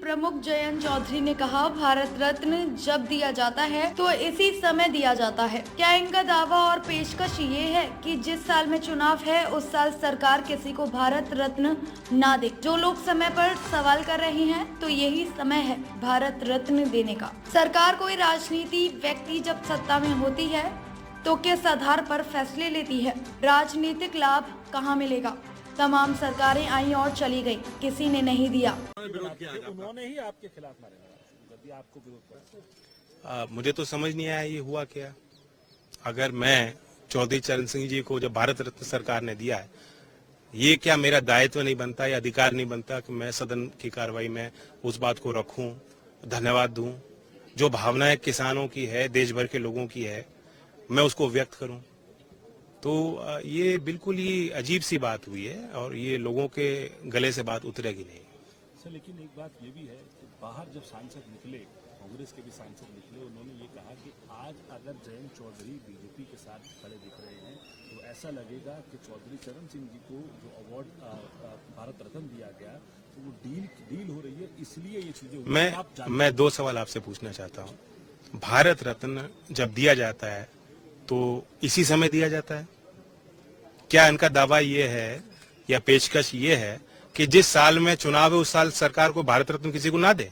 प्रमुख जयंत चौधरी ने कहा, भारत रत्न जब दिया जाता है तो इसी समय दिया जाता है। क्या इनका दावा और पेशकश ये है कि जिस साल में चुनाव है उस साल सरकार किसी को भारत रत्न ना दे? जो लोग समय पर सवाल कर रहे हैं तो यही समय है भारत रत्न देने का। सरकार कोई राजनीति व्यक्ति जब सत्ता में होती है तो किस आधार पर फैसले लेती है? राजनीतिक लाभ कहाँ मिलेगा? तमाम सरकारें आई और चली गई, किसी ने नहीं दिया। उन्होंने ही आपके खिलाफ मारे जब भी आपको विरोध किया। मुझे तो समझ नहीं आया ये हुआ क्या। अगर मैं चौधरी चरण सिंह जी को जब भारत रत्न सरकार ने दिया है, ये क्या मेरा दायित्व नहीं बनता या अधिकार नहीं बनता कि मैं सदन की कार्रवाई में उस बात को रखूं, धन्यवाद दूं? जो भावनाएं किसानों की है, देश भर के लोगों की है, मैं उसको व्यक्त करूं। तो ये बिल्कुल ही अजीब सी बात हुई है और ये लोगों के गले से बात उतरेगी नहीं। सर, लेकिन एक बात ये भी है कि बाहर जब सांसद निकले, कांग्रेस के भी सांसद निकले, उन्होंने ये कहा कि आज अगर जयंत चौधरी बीजेपी के साथ खड़े दिख रहे हैं तो ऐसा लगेगा कि चौधरी चरण सिंह जी को जो अवार्ड भारत रत्न दिया गया तो वो डील हो रही है, इसलिए ये चीजें। मैं दो सवाल आपसे पूछना चाहता हूँ। भारत रत्न जब दिया जाता है तो इसी समय दिया जाता है? क्या इनका दावा ये है या पेशकश ये है कि जिस साल में चुनाव है उस साल सरकार को भारत रत्न किसी को ना दे?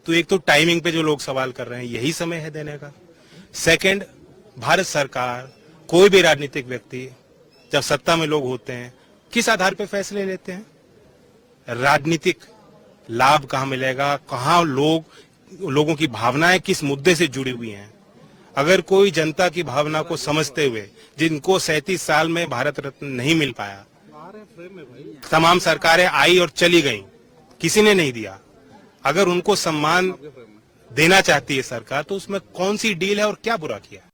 तो एक तो टाइमिंग पे जो लोग सवाल कर रहे हैं यही समय है देने का। सेकंड, भारत सरकार, कोई भी राजनीतिक व्यक्ति जब सत्ता में लोग होते हैं किस आधार पे फैसले लेते हैं? राजनीतिक लाभ कहाँ मिलेगा, कहाँ लोगों की भावनाएं किस मुद्दे से जुड़ी हुई हैं? अगर कोई जनता की भावना को समझते हुए, जिनको 37 साल में भारत रत्न नहीं मिल पाया, तमाम सरकारें आई और चली गईं, किसी ने नहीं दिया, अगर उनको सम्मान देना चाहती है सरकार तो उसमें कौन सी डील है और क्या बुरा किया?